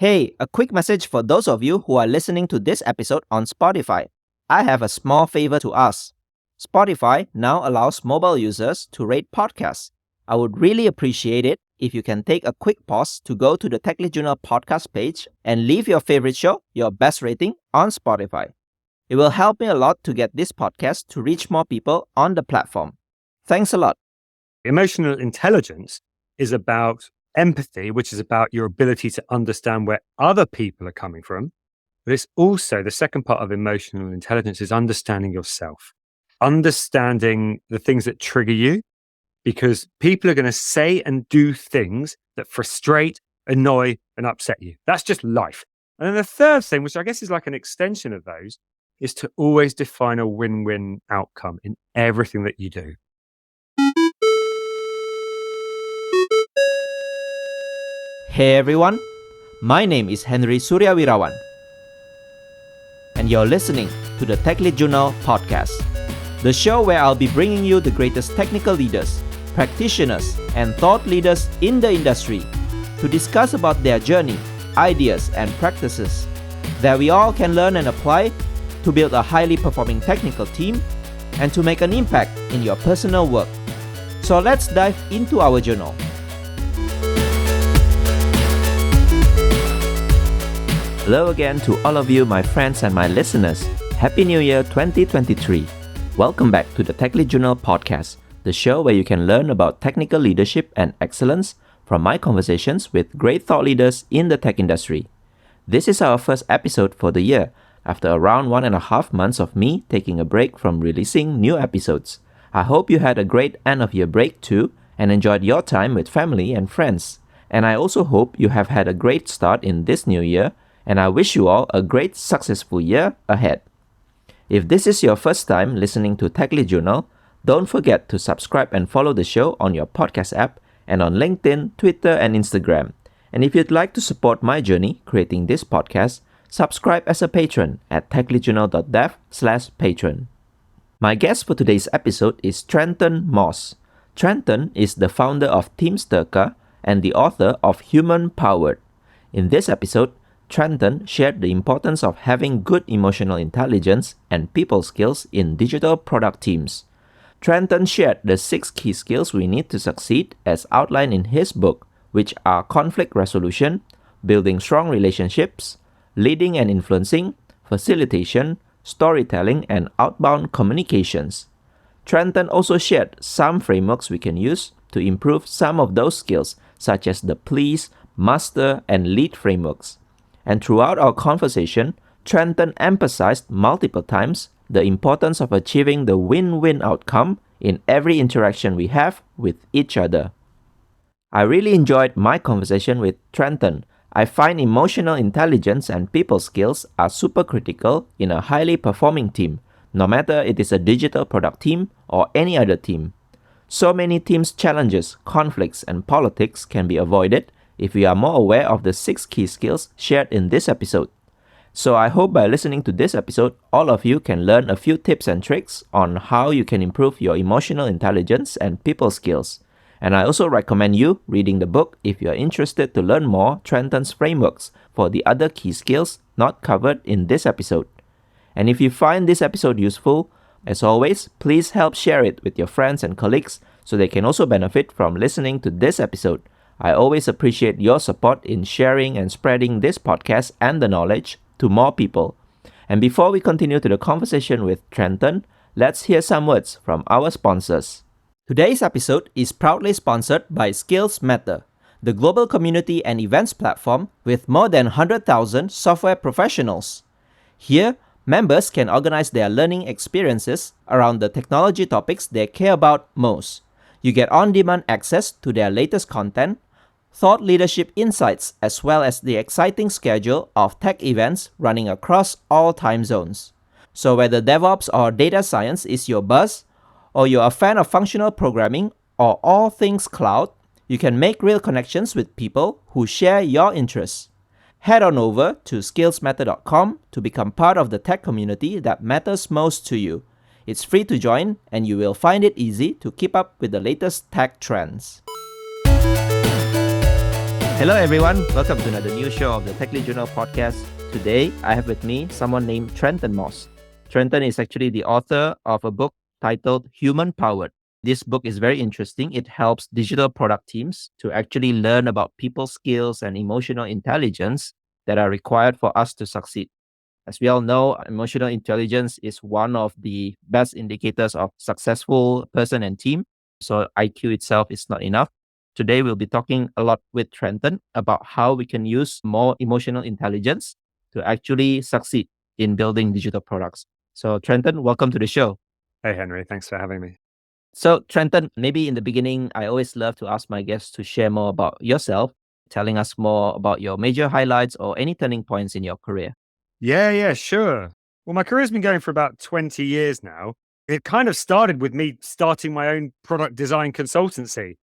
Hey, a quick message for those of you who are listening to this episode on Spotify. I have a small favor to ask. Spotify now allows mobile users to rate podcasts. I would really appreciate it if you can take a quick pause to go to the Tech Lead Journal podcast page and leave your favorite show, your best rating, on Spotify. It will help me a lot to get this podcast to reach more people on the platform. Thanks a lot. Emotional intelligence is about empathy, which is about your ability to understand where other people are coming from. But it's also the second part of emotional intelligence is understanding yourself, understanding the things that trigger you, because people are going to say and do things that frustrate, annoy, and upset you. That's just life. And then the third thing, which I guess is like an extension of those, is to always define a win-win outcome in everything that you do. Hey everyone, my name is Henry Suryawirawan, and you're listening to the Tech Lead Journal podcast, the show where I'll be bringing you the greatest technical leaders, practitioners, and thought leaders in the industry to discuss about their journey, ideas, and practices that we all can learn and apply to build a highly performing technical team and to make an impact in your personal work. So let's dive into our journal. Hello again to all of you, my friends and my listeners. Happy New Year 2023. Welcome back to the Tech Lead Journal podcast, the show where you can learn about technical leadership and excellence from my conversations with great thought leaders in the tech industry. This is our first episode for the year, after around 1.5 months of me taking a break from releasing new episodes. I hope you had a great end of year break too and enjoyed your time with family and friends. And I also hope you have had a great start in this new year, and I wish you all a great, successful year ahead. If this is your first time listening to Tech Lead Journal, don't forget to subscribe and follow the show on your podcast app and on LinkedIn, Twitter, and Instagram. And if you'd like to support my journey creating this podcast, subscribe as a patron at techleadjournal.dev/patron. My guest for today's episode is Trenton Moss. Trenton is the founder of Team Sterka and the author of Human Powered. In this episode, Trenton shared the importance of having good emotional intelligence and people skills in digital product teams. Trenton shared the 6 key skills we need to succeed as outlined in his book, which are conflict resolution, building strong relationships, leading and influencing, facilitation, storytelling, and outbound communications. Trenton also shared some frameworks we can use to improve some of those skills, such as the please, master, and lead frameworks. And throughout our conversation, Trenton emphasized multiple times the importance of achieving the win-win outcome in every interaction we have with each other. I really enjoyed my conversation with Trenton. I find emotional intelligence and people skills are super critical in a highly performing team, no matter it is a digital product team or any other team. So many teams' challenges, conflicts, and politics can be avoided if we are more aware of the 6 key skills shared in this episode. So I hope by listening to this episode, all of you can learn a few tips and tricks on how you can improve your emotional intelligence and people skills. And I also recommend you reading the book if you are interested to learn more Trenton's frameworks for the other key skills not covered in this episode. And if you find this episode useful, as always, please help share it with your friends and colleagues so they can also benefit from listening to this episode. I always appreciate your support in sharing and spreading this podcast and the knowledge to more people. And before we continue to the conversation with Trenton, let's hear some words from our sponsors. Today's episode is proudly sponsored by Skills Matter, the global community and events platform with more than 100,000 software professionals. Here, members can organize their learning experiences around the technology topics they care about most. You get on-demand access to their latest content, thought leadership insights, as well as the exciting schedule of tech events running across all time zones. So whether DevOps or data science is your buzz, or you're a fan of functional programming or all things cloud, you can make real connections with people who share your interests. Head on over to skillsmatter.com to become part of the tech community that matters most to you. It's free to join, and you will find it easy to keep up with the latest tech trends. Hello, everyone. Welcome to another new show of the Tech Lead Journal podcast. Today, I have with me someone named Trenton Moss. Trenton is actually the author of a book titled Human Powered. This book is very interesting. It helps digital product teams to actually learn about people skills and emotional intelligence that are required for us to succeed. As we all know, emotional intelligence is one of the best indicators of successful person and team. So IQ itself is not enough. Today, we'll be talking a lot with Trenton about how we can use more emotional intelligence to actually succeed in building digital products. So Trenton, welcome to the show. Hey, Henry. Thanks for having me. So Trenton, maybe in the beginning, I always love to ask my guests to share more about yourself, telling us more about your major highlights or any turning points in your career. Yeah, sure. Well, my career's been going for about 20 years now. It kind of started with me starting my own product design consultancy.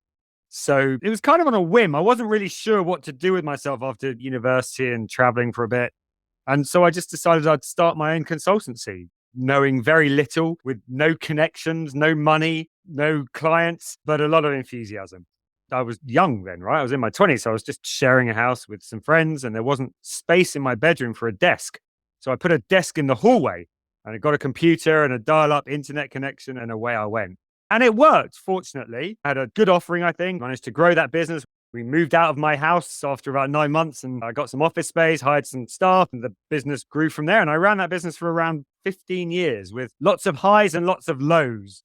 So it was kind of on a whim. I wasn't really sure what to do with myself after university and traveling for a bit. And so I just decided I'd start my own consultancy, knowing very little, with no connections, no money, no clients, but a lot of enthusiasm. I was young then, right? I was in my 20s. So I was just sharing a house with some friends and there wasn't space in my bedroom for a desk. So I put a desk in the hallway and I got a computer and a dial-up internet connection and away I went. And it worked, fortunately. I had a good offering, I think. Managed to grow that business. We moved out of my house after about 9 months and I got some office space, hired some staff, and the business grew from there. And I ran that business for around 15 years with lots of highs and lots of lows.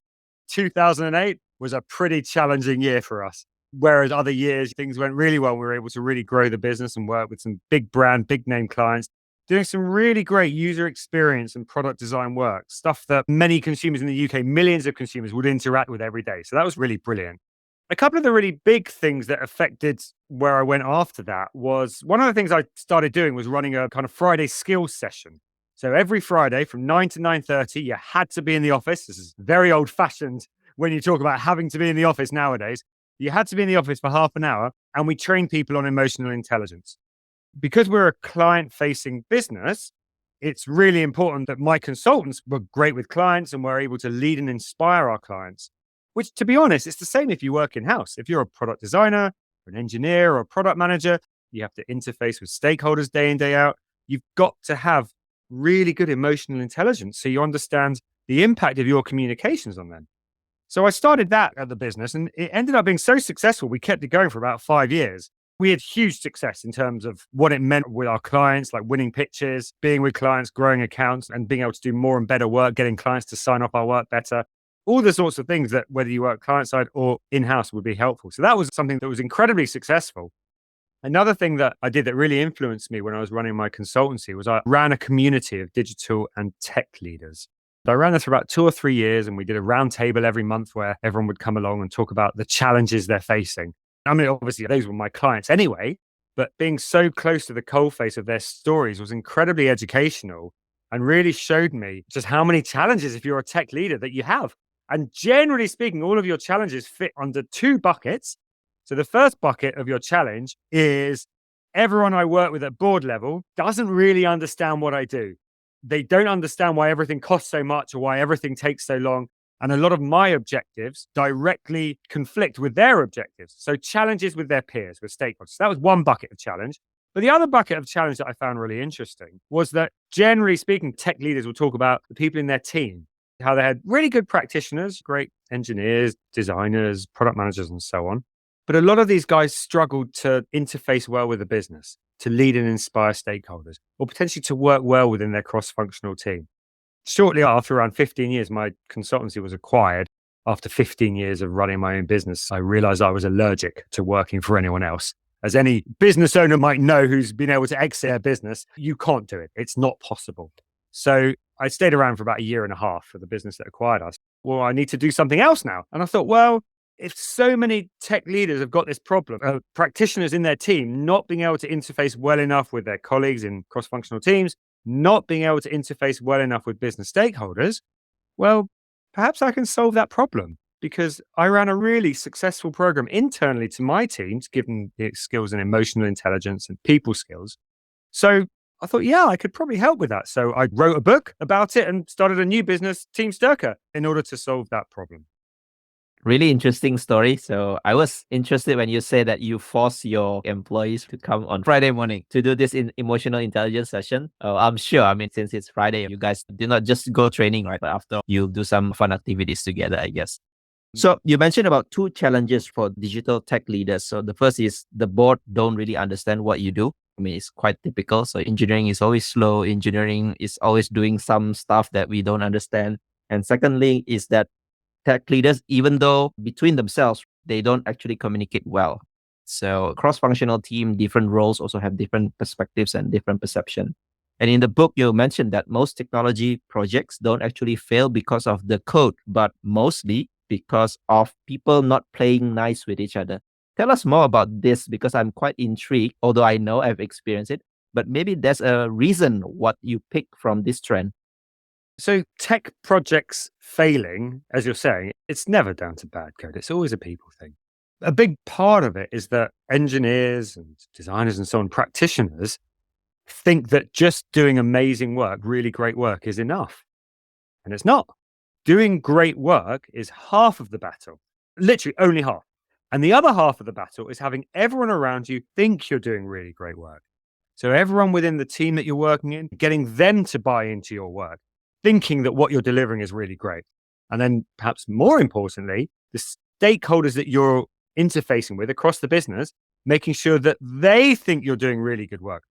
2008 was a pretty challenging year for us. Whereas other years, things went really well. We were able to really grow the business and work with some big brand, big name clients, doing some really great user experience and product design work, stuff that many consumers in the UK, millions of consumers would interact with every day. So that was really brilliant. A couple of the really big things that affected where I went after that was one of the things I started doing was running a kind of Friday skills session. So every Friday from 9 to 9:30, you had to be in the office. This is very old fashioned when you talk about having to be in the office nowadays. You had to be in the office for half an hour and we trained people on emotional intelligence. Because we're a client-facing business, it's really important that my consultants were great with clients and were able to lead and inspire our clients, which, to be honest, it's the same if you work in-house. If you're a product designer, or an engineer, or a product manager, you have to interface with stakeholders day in, day out. You've got to have really good emotional intelligence so you understand the impact of your communications on them. So I started that at the business and it ended up being so successful. We kept it going for about 5 years. We had huge success in terms of what it meant with our clients, like winning pitches, being with clients, growing accounts, and being able to do more and better work, getting clients to sign off our work better. All the sorts of things that whether you work client side or in-house would be helpful. So that was something that was incredibly successful. Another thing that I did that really influenced me when I was running my consultancy was I ran a community of digital and tech leaders. I ran this for about 2 or 3 years and we did a round table every month where everyone would come along and talk about the challenges they're facing. I mean, obviously, those were my clients anyway, but being so close to the coalface of their stories was incredibly educational and really showed me just how many challenges, if you're a tech leader, that you have. And generally speaking, all of your challenges fit under 2 buckets. So the first bucket of your challenge is everyone I work with at board level doesn't really understand what I do. They don't understand why everything costs so much or why everything takes so long. And a lot of my objectives directly conflict with their objectives. So challenges with their peers, with stakeholders. So that was one bucket of challenge. But the other bucket of challenge that I found really interesting was that generally speaking, tech leaders will talk about the people in their team, how they had really good practitioners, great engineers, designers, product managers, and so on. But a lot of these guys struggled to interface well with the business, to lead and inspire stakeholders, or potentially to work well within their cross-functional team. Shortly after, around 15 years, my consultancy was acquired. After 15 years of running my own business, I realized I was allergic to working for anyone else. As any business owner might know who's been able to exit their business, you can't do it. It's not possible. So I stayed around for about 1.5 years for the business that acquired us. Well, I need to do something else now. And I thought, well, if so many tech leaders have got this problem, practitioners in their team not being able to interface well enough with their colleagues in cross-functional teams, not being able to interface well enough with business stakeholders, well, perhaps I can solve that problem because I ran a really successful program internally to my teams, given the skills in emotional intelligence and people skills. So I thought, yeah, I could probably help with that. So I wrote a book about it and started a new business, Team Sterka, in order to solve that problem. Really interesting story. So I was interested when you say that you force your employees to come on Friday morning to do this in emotional intelligence session. I'm sure. I mean, since it's Friday, you guys do not just go training, right? But after you do some fun activities together, I guess. So you mentioned about two challenges for digital tech leaders. So the first is the board don't really understand what you do. I mean, it's quite typical. So engineering is always slow. Engineering is always doing some stuff that we don't understand. And secondly is that tech leaders, even though between themselves, they don't actually communicate well. So cross-functional team, different roles also have different perspectives and different perception. And in the book, you mentioned that most technology projects don't actually fail because of the code, but mostly because of people not playing nice with each other. Tell us more about this because I'm quite intrigued, although I know I've experienced it, but maybe there's a reason what you pick from this trend. So tech projects failing, as you're saying, it's never down to bad code. It's always a people thing. A big part of it is that engineers and designers and so on, practitioners, think that just doing amazing work, really great work is enough. And it's not. Doing great work is half of the battle, literally only half. And the other half of the battle is having everyone around you think you're doing really great work. So everyone within the team that you're working in, getting them to buy into your work, thinking that what you're delivering is really great. And then perhaps more importantly, the stakeholders that you're interfacing with across the business, making sure that they think you're doing really good work.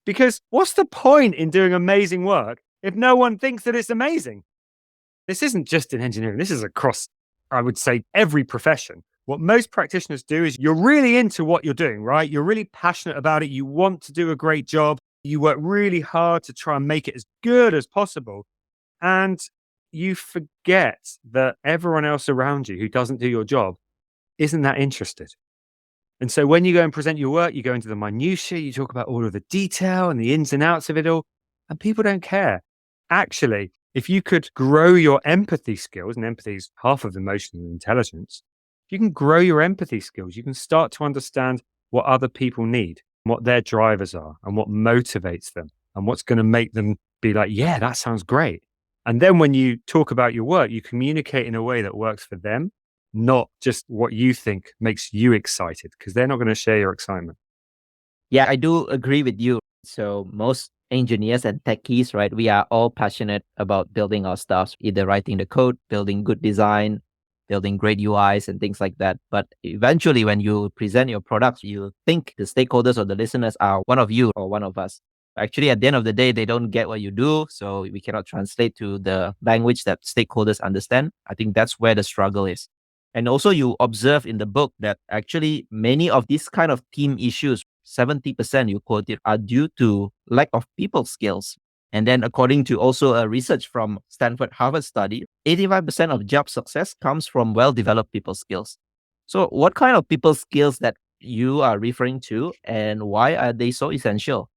Because what's the point in doing amazing work if no one thinks that it's amazing? This isn't just in engineering. This is across, I would say, every profession. What most practitioners do is you're really into what you're doing, right? You're really passionate about it. You want to do a great job. You work really hard to try and make it as good as possible. And you forget that everyone else around you who doesn't do your job isn't that interested. And so when you go and present your work, you go into the minutiae, you talk about all of the detail and the ins and outs of it all, and people don't care. Actually, if you could grow your empathy skills, and empathy is half of emotional intelligence, if you can grow your empathy skills, you can start to understand what other people need, what their drivers are, and what motivates them, and what's going to make them be like, yeah, that sounds great. And then when you talk about your work, you communicate in a way that works for them, not just what you think makes you excited, because they're not going to share your excitement. Yeah, I do agree with you. So most engineers and techies, right, we are all passionate about building our stuff, either writing the code, building good design, building great UIs and things like that. But eventually when you present your products, you think the stakeholders or the listeners are one of you or one of us. Actually, at the end of the day, they don't get what you do. So we cannot translate to the language that stakeholders understand. I think that's where the struggle is. And also you observe in the book that actually many of these kind of team issues, 70% you quoted, are due to lack of people skills. And then according to also a research from Stanford Harvard study, 85% of job success comes from well-developed people skills. So what kind of people skills that you are referring to and why are they so essential?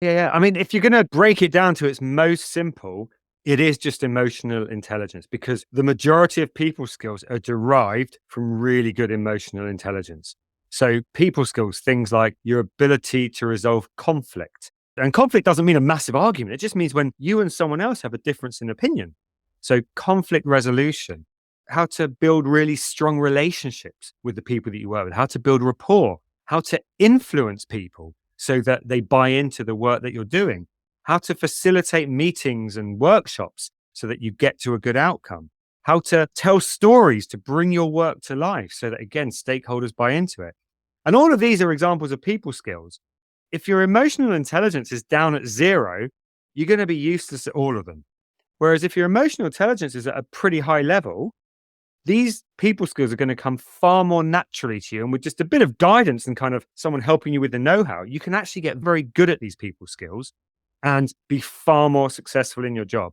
Yeah. I mean, if you're going to break it down to its most simple, it is just emotional intelligence, because the majority of people skills are derived from really good emotional intelligence. So people skills, things like your ability to resolve conflict. And conflict doesn't mean a massive argument. It just means when you and someone else have a difference in opinion. So conflict resolution, how to build really strong relationships with the people that you work with, how to build rapport, how to influence people so that they buy into the work that you're doing, how to facilitate meetings and workshops so that you get to a good outcome, how to tell stories to bring your work to life so that, again, stakeholders buy into it. And all of these are examples of people skills. If your emotional intelligence is down at zero, you're going to be useless at all of them. Whereas if your emotional intelligence is at a pretty high level, these people skills are going to come far more naturally to you. And with just a bit of guidance and kind of someone helping you with the know-how, you can actually get very good at these people skills and be far more successful in your job.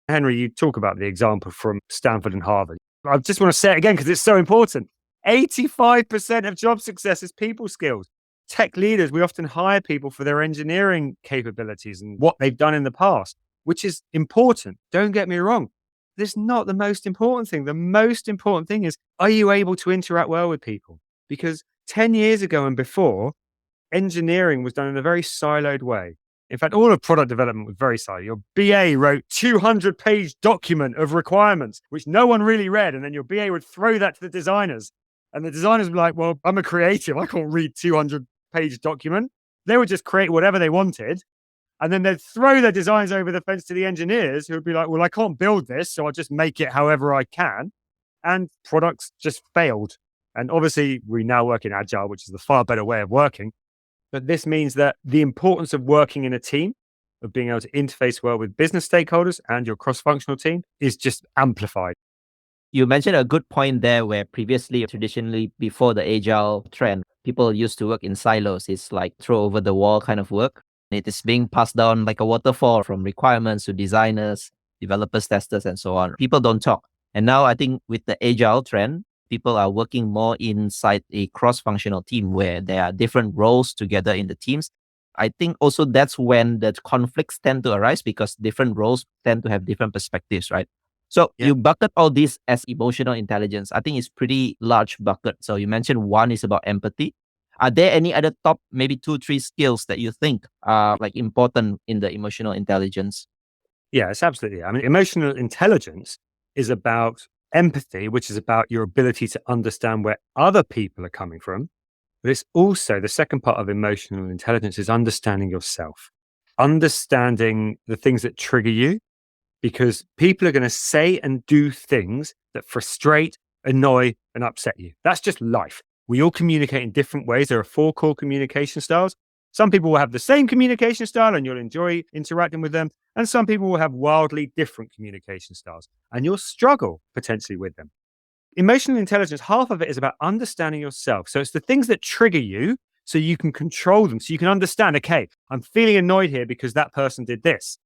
Henry, you talk about the example from Stanford and Harvard. I just want to say it again because it's so important. 85% of job success is people skills. Tech leaders, we often hire people for their engineering capabilities and what they've done in the past, which is important. Don't get me wrong. This is not the most important thing. The most important thing is, are you able to interact well with people? Because 10 years ago and before, engineering was done in a very siloed way. In fact, all of product development was very silent. Your BA wrote 200-page document of requirements, which no one really read. And then your BA would throw that to the designers. And the designers were like, well, I'm a creative. I can't read 200-page document. They would just create whatever they wanted. And then they'd throw their designs over the fence to the engineers who would be like, well, I can't build this, so I'll just make it however I can. And products just failed. And obviously, we now work in Agile, which is the far better way of working. But this means that the importance of working in a team, of being able to interface well with business stakeholders and your cross-functional team is just amplified. You mentioned a good point there where previously, traditionally, before the Agile trend, people used to work in silos. It's like throw over the wall kind of work. It is being passed down like a waterfall from requirements to designers, developers, testers, and so on. People don't talk. And now I think with the Agile trend, people are working more inside a cross-functional team where there are different roles together in the teams. I think also that's when the conflicts tend to arise because different roles tend to have different perspectives, right? So you bucket all this as emotional intelligence. I think it's pretty large bucket. So you mentioned one is about empathy. Are there any other top, maybe 2-3 skills that you think are like important in the emotional intelligence? Yes, absolutely. I mean, emotional intelligence is about empathy, which is about your ability to understand where other people are coming from. But it's also the second part of emotional intelligence is understanding yourself, understanding the things that trigger you, because people are going to say and do things that frustrate, annoy, and upset you. That's just life. We all communicate in different ways. There are 4 core communication styles. Some people will have the same communication style and you'll enjoy interacting with them. And some people will have wildly different communication styles and you'll struggle potentially with them. Emotional intelligence, half of it is about understanding yourself. So it's the things that trigger you so you can control them. So you can understand, okay, I'm feeling annoyed here because that person did this.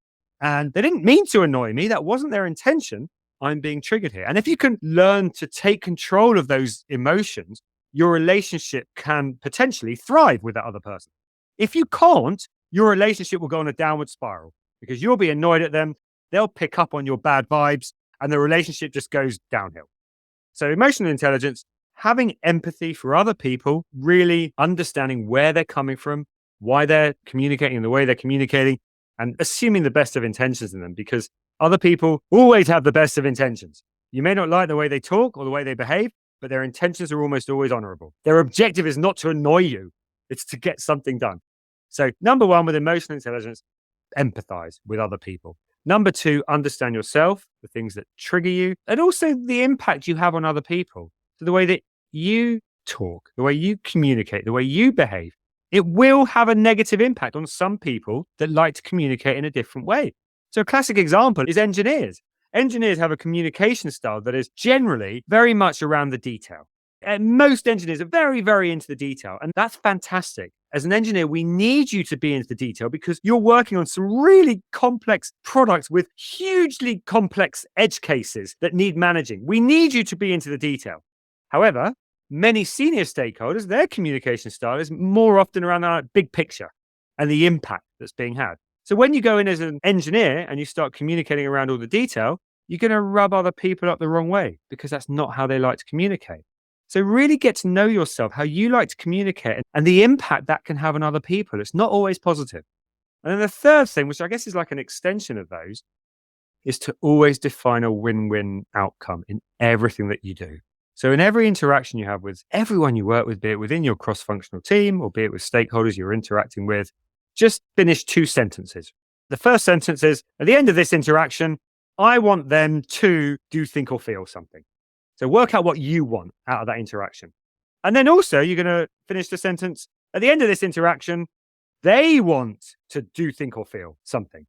And they didn't mean to annoy me. That wasn't their intention. I'm being triggered here. And if you can learn to take control of those emotions, your relationship can potentially thrive with that other person. If you can't, your relationship will go on a downward spiral because you'll be annoyed at them. They'll pick up on your bad vibes and the relationship just goes downhill. So emotional intelligence, having empathy for other people, really understanding where they're coming from, why they're communicating the way they're communicating, and assuming the best of intentions in them because other people always have the best of intentions. You may not like the way they talk or the way they behave, but their intentions are almost always honorable. Their objective is not to annoy you. It's to get something done. So number 1 with emotional intelligence, empathize with other people. Number 2, understand yourself, the things that trigger you, and also the impact you have on other people. So the way that you talk, the way you communicate, the way you behave, it will have a negative impact on some people that like to communicate in a different way. So a classic example is engineers. Engineers have a communication style that is generally very much around the detail. And most engineers are very, very into the detail. And that's fantastic. As an engineer, we need you to be into the detail because you're working on some really complex products with hugely complex edge cases that need managing. We need you to be into the detail. However, many senior stakeholders, their communication style is more often around the big picture and the impact that's being had. So when you go in as an engineer and you start communicating around all the detail, you're going to rub other people up the wrong way because that's not how they like to communicate. So really get to know yourself, how you like to communicate and the impact that can have on other people. It's not always positive. And then the third thing, which I guess is like an extension of those, is to always define a win-win outcome in everything that you do. So in every interaction you have with everyone you work with, be it within your cross-functional team or be it with stakeholders you're interacting with, just finish 2 sentences. The first sentence is, at the end of this interaction, I want them to do, think, or feel something. So work out what you want out of that interaction. And then also you're going to finish the sentence, at the end of this interaction, they want to do, think, or feel something.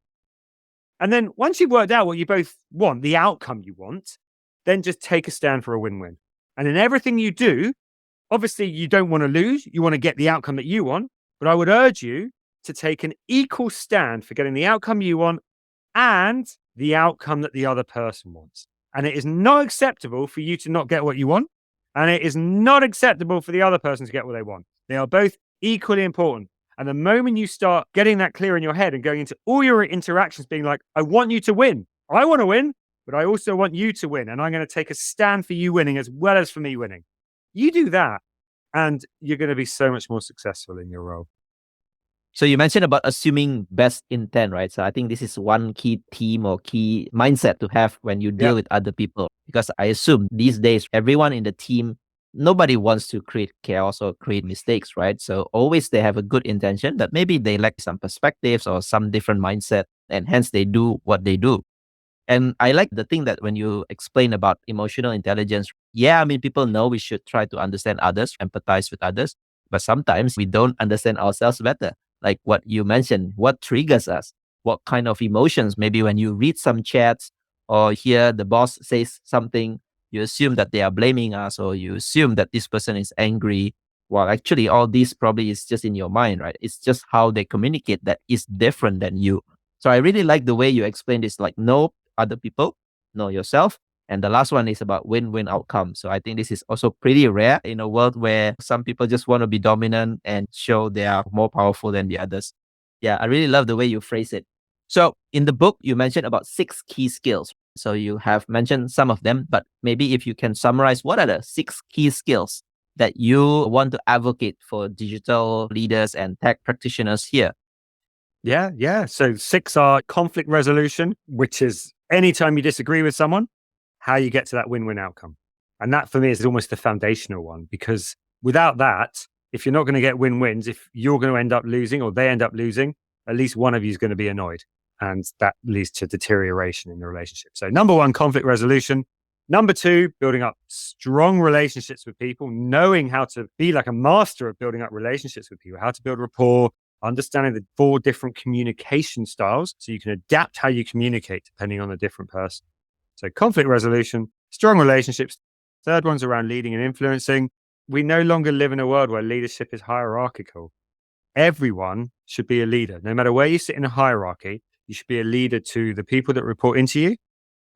And then once you've worked out what you both want, the outcome you want, then just take a stand for a win-win. And in everything you do, obviously you don't want to lose. You want to get the outcome that you want. But I would urge you to take an equal stand for getting the outcome you want and the outcome that the other person wants. And it is not acceptable for you to not get what you want. And it is not acceptable for the other person to get what they want. They are both equally important. And the moment you start getting that clear in your head and going into all your interactions being like, I want you to win. I want to win, but I also want you to win. And I'm going to take a stand for you winning as well as for me winning. You do that and you're going to be so much more successful in your role. So you mentioned about assuming best intent, right? So I think this is one key theme or key mindset to have when you deal Yep. with other people. Because I assume these days, everyone in the team, nobody wants to create chaos or create mistakes, right? So always they have a good intention, but maybe they lack some perspectives or some different mindset, and hence they do what they do. And I like the thing that when you explain about emotional intelligence, yeah, I mean, people know we should try to understand others, empathize with others, but sometimes we don't understand ourselves better. Like what you mentioned, what triggers us, what kind of emotions, maybe when you read some chats or hear the boss says something, you assume that they are blaming us or you assume that this person is angry. Well, actually, all this probably is just in your mind, right? It's just how they communicate that is different than you. So I really like the way you explained this, like, no, other people, know yourself. And the last one is about win-win outcome. So I think this is also pretty rare in a world where some people just want to be dominant and show they are more powerful than the others. Yeah, I really love the way you phrase it. So in the book, you mentioned about 6 key skills. So you have mentioned some of them, but maybe if you can summarize, what are the 6 key skills that you want to advocate for digital leaders and tech practitioners here? Yeah. So 6 are conflict resolution, which is anytime you disagree with someone, how you get to that win-win outcome. And that for me is almost the foundational one, because without that, if you're not going to get win-wins, if you're going to end up losing or they end up losing, at least one of you is going to be annoyed. And that leads to deterioration in the relationship. So number 1, conflict resolution. Number 2, building up strong relationships with people, knowing how to be like a master of building up relationships with people, how to build rapport, understanding the 4 different communication styles so you can adapt how you communicate depending on the different person. So conflict resolution, strong relationships. Third one's around leading and influencing. We no longer live in a world where leadership is hierarchical. Everyone should be a leader. No matter where you sit in a hierarchy, you should be a leader to the people that report into you.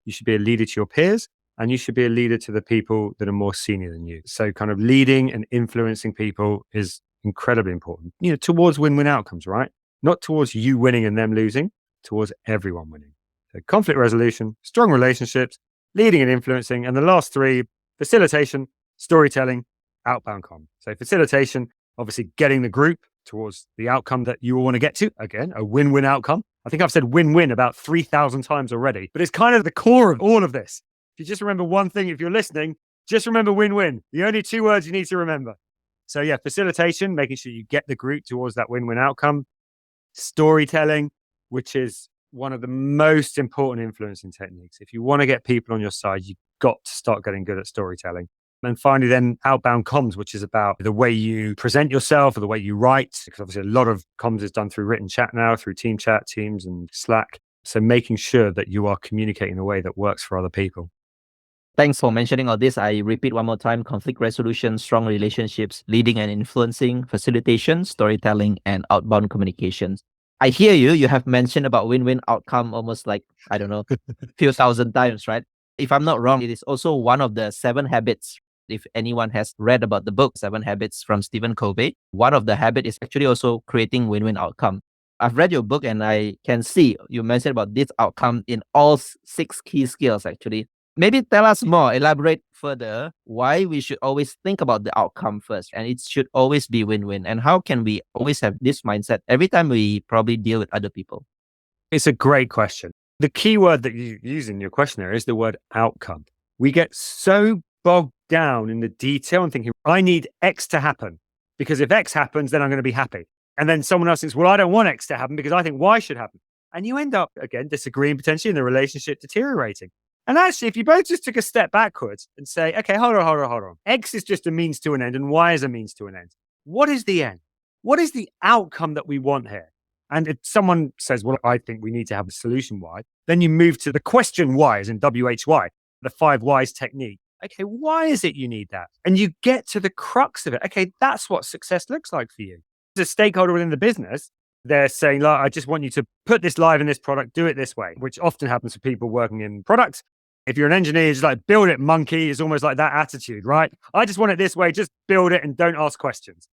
You should be a leader to your peers, and you should be a leader to the people that are more senior than you. So kind of leading and influencing people is incredibly important, towards win-win outcomes, right? Not towards you winning and them losing, towards everyone winning. So conflict resolution, strong relationships, leading and influencing. And the last 3, facilitation, storytelling, outbound comm. So facilitation, obviously getting the group towards the outcome that you all want to get to. Again, a win-win outcome. I think I've said win-win about 3,000 times already, but it's kind of the core of all of this. If you just remember one thing, if you're listening, just remember win-win. The only 2 words you need to remember. So yeah, facilitation, making sure you get the group towards that win-win outcome. Storytelling, which is one of the most important influencing techniques. If you want to get people on your side, you've got to start getting good at storytelling. And finally, then outbound comms, which is about the way you present yourself or the way you write, because obviously a lot of comms is done through written chat now, through team chat, Teams and Slack. So making sure that you are communicating in a way that works for other people. Thanks for mentioning all this. I repeat one more time: conflict resolution, strong relationships, leading and influencing, facilitation, storytelling, and outbound communications. I hear you. You have mentioned about win-win outcome almost like, I don't know, few thousand times, right? If I'm not wrong, it is also one of the 7 habits. If anyone has read about the book, 7 Habits from Stephen Covey, one of the habit is actually also creating win-win outcome. I've read your book and I can see you mentioned about this outcome in all 6 key skills actually. Maybe tell us more, elaborate further why we should always think about the outcome first and it should always be win-win. And how can we always have this mindset every time we probably deal with other people? It's a great question. The key word that you use in your questionnaire is the word outcome. We get so bogged down in the detail and thinking, I need X to happen because if X happens, then I'm going to be happy. And then someone else thinks, well, I don't want X to happen because I think Y should happen. And you end up, again, disagreeing potentially in the relationship deteriorating. And actually, if you both just took a step backwards and say, okay, hold on. X is just a means to an end and Y is a means to an end. What is the end? What is the outcome that we want here? And if someone says, well, I think we need to have a solution Y, then you move to the question why, as in WHY, the 5 whys technique. Okay, why is it you need that? And you get to the crux of it. Okay, that's what success looks like for you. As a stakeholder within the business, they're saying, like, I just want you to put this live in this product, do it this way, which often happens for people working in products. If you're an engineer, it's like, build it, monkey. It's almost like that attitude, right? I just want it this way, just build it and don't ask questions.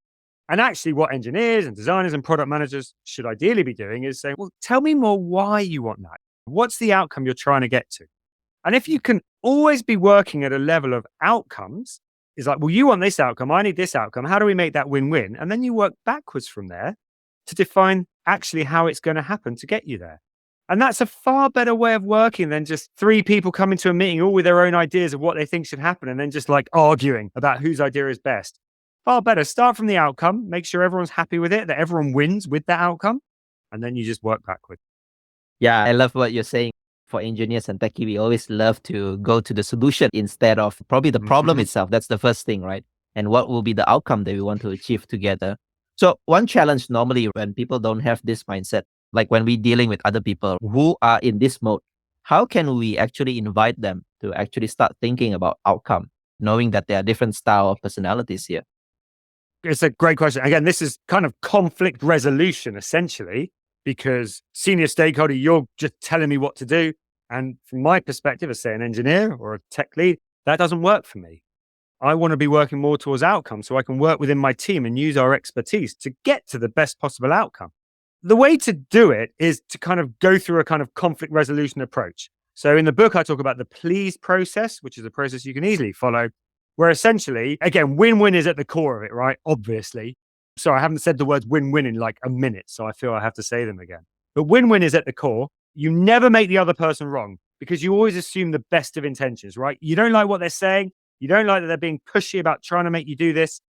And actually what engineers and designers and product managers should ideally be doing is saying, well, tell me more why you want that. What's the outcome you're trying to get to? And if you can always be working at a level of outcomes, it's like, well, you want this outcome, I need this outcome. How do we make that win-win? And then you work backwards from there. to define actually how it's going to happen to get you there. And that's a far better way of working than just three people coming to a meeting all with their own ideas of what they think should happen and then just like arguing about whose idea is best. Far better. Start from the outcome, make sure everyone's happy with it, that everyone wins with that outcome, and then you just work backwards. Yeah, I love what you're saying. For engineers and techie, we always love to go to the solution instead of probably the problem itself. That's the first thing, right? And what will be the outcome that we want to achieve together. So one challenge normally when people don't have this mindset, like when we're dealing with other people who are in this mode, how can we actually invite them to actually start thinking about outcome, knowing that there are different style of personalities here? It's a great question. Again, this is kind of conflict resolution, essentially, because senior stakeholder, you're just telling me what to do. And from my perspective as, say, an engineer or a tech lead, that doesn't work for me. I want to be working more towards outcomes so I can work within my team and use our expertise to get to the best possible outcome. The way to do it is to kind of go through a kind of conflict resolution approach. So in the book, I talk about the please process, which is a process you can easily follow, where essentially, again, win-win is at the core of it, right? Obviously. So I haven't said the words win-win in like a minute, so I feel I have to say them again. But win-win is at the core. You never make the other person wrong because you always assume the best of intentions, right? You don't like what they're saying. You don't like that they're being pushy about trying to make you do this,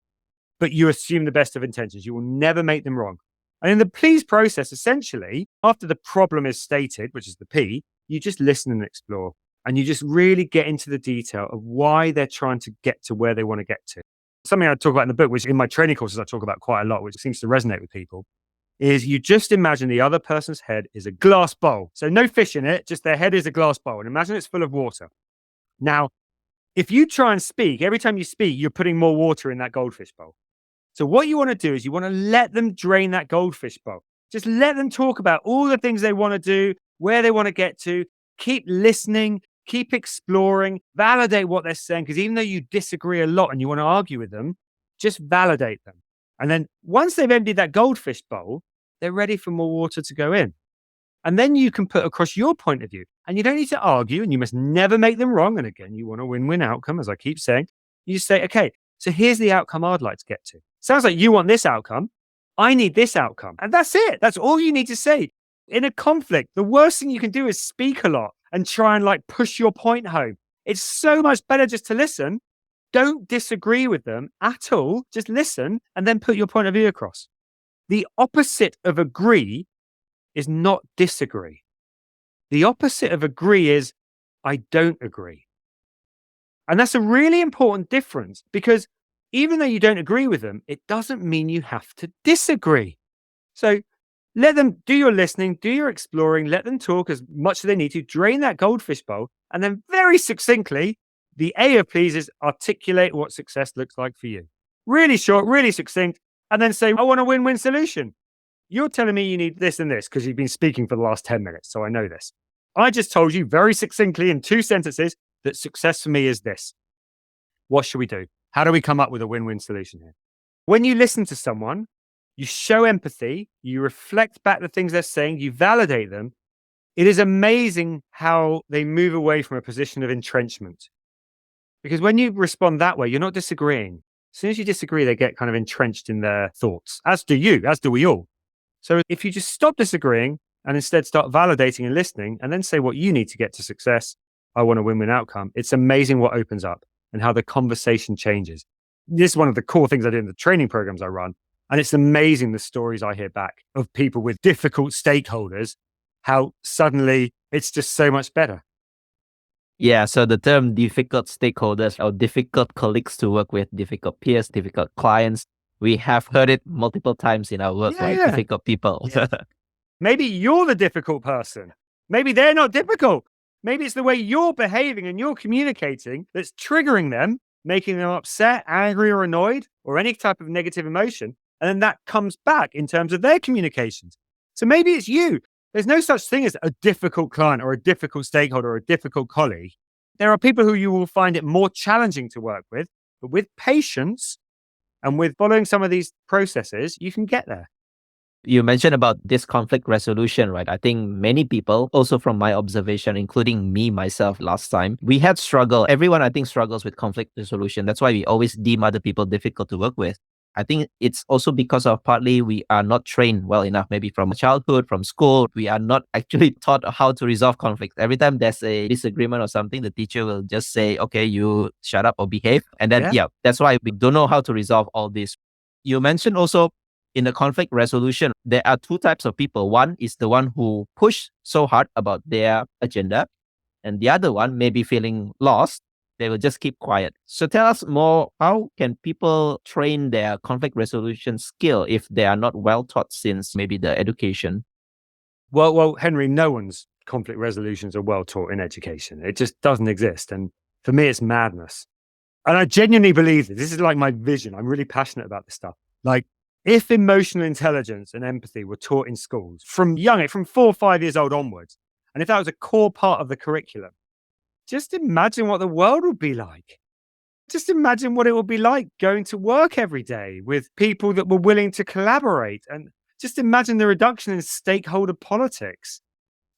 but you assume the best of intentions. You will never make them wrong. And in the please process, essentially, after the problem is stated, which is the P, you just listen and explore. And you just really get into the detail of why they're trying to get to where they want to get to. Something I talk about in the book, which in my training courses I talk about quite a lot, which seems to resonate with people, is you just imagine the other person's head is a glass bowl. So no fish in it, just their head is a glass bowl. And imagine it's full of water. Now, if you try and speak, every time you speak, you're putting more water in that goldfish bowl. So what you want to do is you want to let them drain that goldfish bowl. Just let them talk about all the things they want to do, where they want to get to. Keep listening, keep exploring, validate what they're saying. Because even though you disagree a lot and you want to argue with them, just validate them. And then once they've emptied that goldfish bowl, they're ready for more water to go in. And then you can put across your point of view. And you don't need to argue, and you must never make them wrong. And again, you want a win-win outcome, as I keep saying. You say, okay, so here's the outcome I'd like to get to. Sounds like you want this outcome. I need this outcome. And that's it. That's all you need to say. In a conflict, the worst thing you can do is speak a lot and try and like push your point home. It's so much better just to listen. Don't disagree with them at all. Just listen and then put your point of view across. The opposite of agree is not disagree. The opposite of agree is I don't agree. And that's a really important difference because even though you don't agree with them, it doesn't mean you have to disagree. So let them do your listening, do your exploring, let them talk as much as they need to, drain that goldfish bowl, and then very succinctly, the A of please is articulate what success looks like for you. Really short, really succinct, and then say, I want a win-win solution. You're telling me you need this and this because you've been speaking for the last 10 minutes, so I know this. I just told you very succinctly in 2 sentences that success for me is this. What should we do? How do we come up with a win-win solution here? When you listen to someone, you show empathy, you reflect back the things they're saying, you validate them. It is amazing how they move away from a position of entrenchment. Because when you respond that way, you're not disagreeing. As soon as you disagree, they get kind of entrenched in their thoughts, as do you, as do we all. So if you just stop disagreeing and instead start validating and listening and then say what you need to get to success, I want a win-win outcome, it's amazing what opens up and how the conversation changes. This is one of the core things I do in the training programs I run. And it's amazing the stories I hear back of people with difficult stakeholders, how suddenly it's just so much better. Yeah, so the term difficult stakeholders or difficult colleagues to work with, difficult peers, difficult clients, we have heard it multiple times in our work, right? Difficult people. Yeah. Maybe you're the difficult person. Maybe they're not difficult. Maybe it's the way you're behaving and you're communicating that's triggering them, making them upset, angry, or annoyed, or any type of negative emotion. And then that comes back in terms of their communications. So maybe it's you. There's no such thing as a difficult client or a difficult stakeholder or a difficult colleague. There are people who you will find it more challenging to work with, but with patience and with following some of these processes, you can get there. You mentioned about this conflict resolution, right? I think many people, also from my observation, including me, myself last time, we had struggle. Everyone, I think, struggles with conflict resolution. That's why we always deem other people difficult to work with. I think it's also because of partly we are not trained well enough, maybe from childhood, from school. We are not actually taught how to resolve conflict. Every time there's a disagreement or something, the teacher will just say, okay, you shut up or behave. And then, that's why we don't know how to resolve all this. You mentioned also in the conflict resolution, there are two types of people. One is the one who push so hard about their agenda, and the other one may be feeling lost. They will just keep quiet. So tell us more, how can people train their conflict resolution skill if they are not well taught since maybe the education? Well, Henry, no one's conflict resolutions are well taught in education. It just doesn't exist. And for me, it's madness. And I genuinely believe this. This is like my vision. I'm really passionate about this stuff. Like, if emotional intelligence and empathy were taught in schools from 4 or 5 years old onwards, and if that was a core part of the curriculum, just imagine what the world would be like. Just imagine what it would be like going to work every day with people that were willing to collaborate. And just imagine the reduction in stakeholder politics.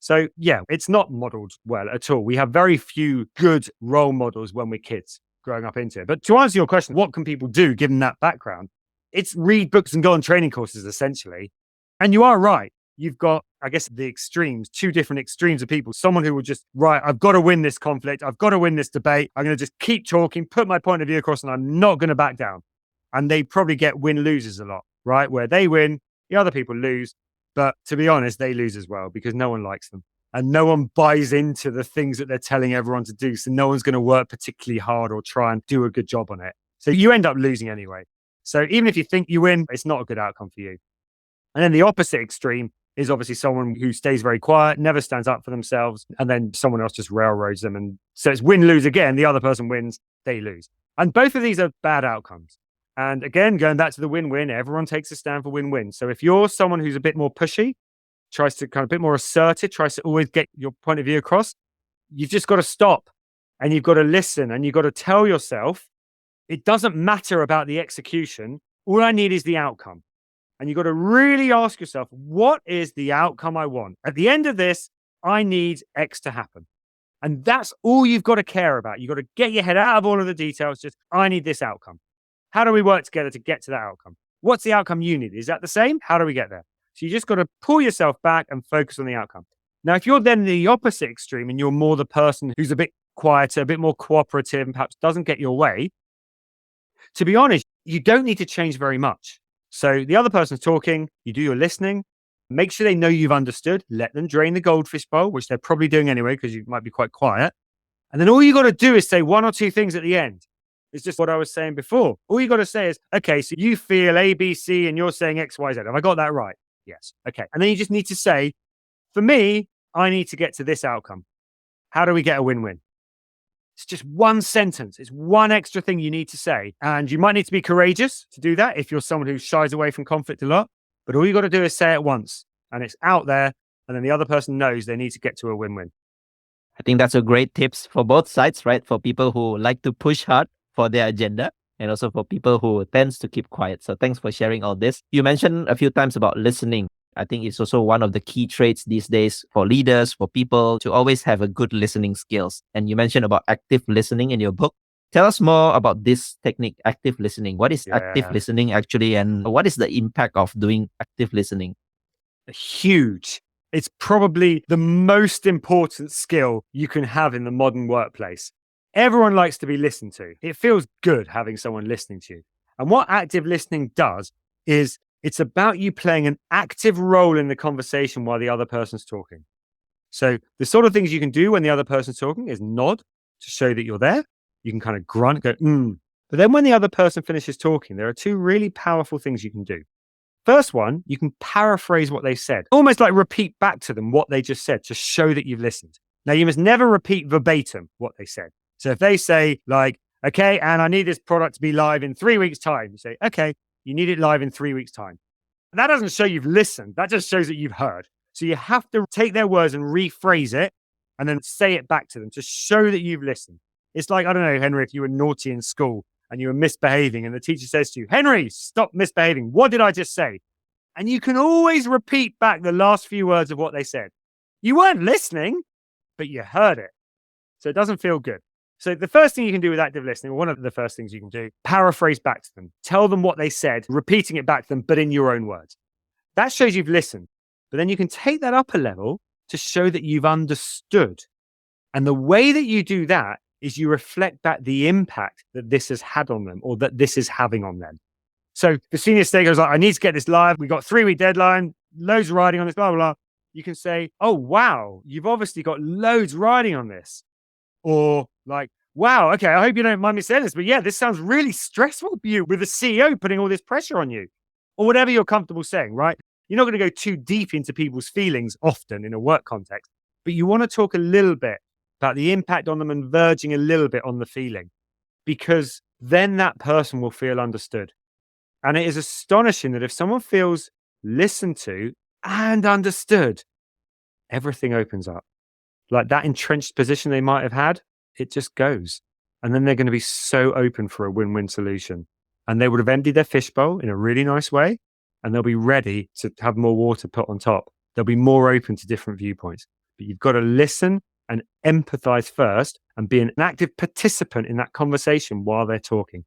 So, yeah, it's not modeled well at all. We have very few good role models when we're kids growing up into it. But to answer your question, what can people do given that background? It's read books and go on training courses, essentially. And you are right. You've got, I guess, the extremes, two different extremes of people. Someone who will just, right, I've got to win this conflict. I've got to win this debate. I'm going to just keep talking, put my point of view across, and I'm not going to back down. And they probably get win-losers a lot, right? Where they win, the other people lose. But to be honest, they lose as well because no one likes them. And no one buys into the things that they're telling everyone to do. So no one's going to work particularly hard or try and do a good job on it. So you end up losing anyway. So even if you think you win, it's not a good outcome for you. And then the opposite extreme is obviously someone who stays very quiet, never stands up for themselves, and then someone else just railroads them. And so it's win-lose again. The other person wins, they lose. And both of these are bad outcomes. And again, going back to the win-win, everyone takes a stand for win-win. So if you're someone who's a bit more pushy, tries to kind of a bit more assertive, tries to always get your point of view across, you've just got to stop and you've got to listen and you've got to tell yourself, it doesn't matter about the execution. All I need is the outcome. And you've got to really ask yourself, what is the outcome I want? At the end of this, I need X to happen. And that's all you've got to care about. You've got to get your head out of all of the details. Just, I need this outcome. How do we work together to get to that outcome? What's the outcome you need? Is that the same? How do we get there? So you just got to pull yourself back and focus on the outcome. Now, if you're then the opposite extreme and you're more the person who's a bit quieter, a bit more cooperative, and perhaps doesn't get your way, to be honest, you don't need to change very much. So the other person's talking, you do your listening, make sure they know you've understood, let them drain the goldfish bowl, which they're probably doing anyway, because you might be quite quiet. And then all you got to do is say one or two things at the end. It's just what I was saying before. All you got to say is, okay, so you feel A, B, C, and you're saying X, Y, Z. Have I got that right? Yes. Okay. And then you just need to say, for me, I need to get to this outcome. How do we get a win-win? It's just one sentence. It's one extra thing you need to say. And you might need to be courageous to do that if you're someone who shies away from conflict a lot. But all you got to do is say it once and it's out there. And then the other person knows they need to get to a win-win. I think that's a great tips for both sides, right? For people who like to push hard for their agenda and also for people who tends to keep quiet. So thanks for sharing all this. You mentioned a few times about listening. I think it's also one of the key traits these days for leaders, for people to always have a good listening skills. And you mentioned about active listening in your book. Tell us more about this technique, active listening. What is active listening actually? And what is the impact of doing active listening? Huge. It's probably the most important skill you can have in the modern workplace. Everyone likes to be listened to. It feels good having someone listening to you. And what active listening does is it's about you playing an active role in the conversation while the other person's talking. So the sort of things you can do when the other person's talking is nod to show that you're there. You can kind of grunt, go, But then when the other person finishes talking, there are two really powerful things you can do. First one, you can paraphrase what they said, almost like repeat back to them what they just said to show that you've listened. Now, you must never repeat verbatim what they said. So if they say like, okay, and I need this product to be live in 3 weeks' time, you say, okay, you need it live in 3 weeks' time. And that doesn't show you've listened. That just shows that you've heard. So you have to take their words and rephrase it and then say it back to them to show that you've listened. It's like, I don't know, Henry, if you were naughty in school and you were misbehaving and the teacher says to you, Henry, stop misbehaving. What did I just say? And you can always repeat back the last few words of what they said. You weren't listening, but you heard it. So it doesn't feel good. So the first thing you can do with active listening, or one of the first things you can do, paraphrase back to them. Tell them what they said, repeating it back to them, but in your own words. That shows you've listened. But then you can take that up a level to show that you've understood. And the way that you do that is you reflect back the impact that this has had on them, or that this is having on them. So the senior stakeholder is like, I need to get this live. We got 3-week deadline, loads riding on this, blah, blah, blah. You can say, oh, wow, you've obviously got loads riding on this. Or like, wow, okay, I hope you don't mind me saying this, but yeah, this sounds really stressful for you with the CEO putting all this pressure on you, or whatever you're comfortable saying, right? You're not going to go too deep into people's feelings often in a work context, but you want to talk a little bit about the impact on them and verging a little bit on the feeling, because then that person will feel understood. And it is astonishing that if someone feels listened to and understood, everything opens up. Like that entrenched position they might have had, it just goes. And then they're going to be so open for a win-win solution. And they would have emptied their fishbowl in a really nice way, and they'll be ready to have more water put on top. They'll be more open to different viewpoints. But you've got to listen and empathize first and be an active participant in that conversation while they're talking.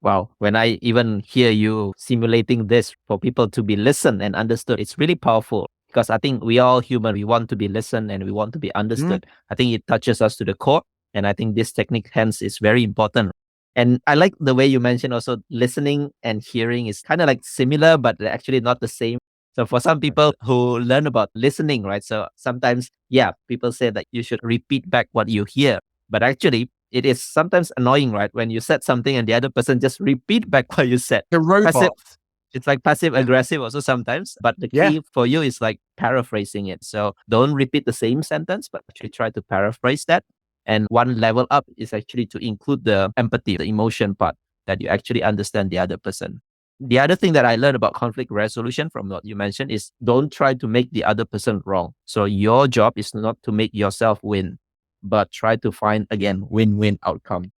Wow. When I even hear you simulating this for people to be listened and understood, it's really powerful. Because I think we all human, we want to be listened and we want to be understood. I think it touches us to the core. And I think this technique hence is very important. And I like the way you mentioned also listening and hearing is kind of like similar, but they're actually not the same. So for some people who learn about listening, right? So sometimes, yeah, people say that you should repeat back what you hear. But actually, it is sometimes annoying, right? When you said something and the other person just repeat back what you said. The robot. It's like passive aggressive also sometimes, but the key for you is like paraphrasing it. So don't repeat the same sentence, but actually try to paraphrase that. And one level up is actually to include the empathy, the emotion part, that you actually understand the other person. The other thing that I learned about conflict resolution from what you mentioned is don't try to make the other person wrong. So your job is not to make yourself win, but try to find, again, win-win outcome.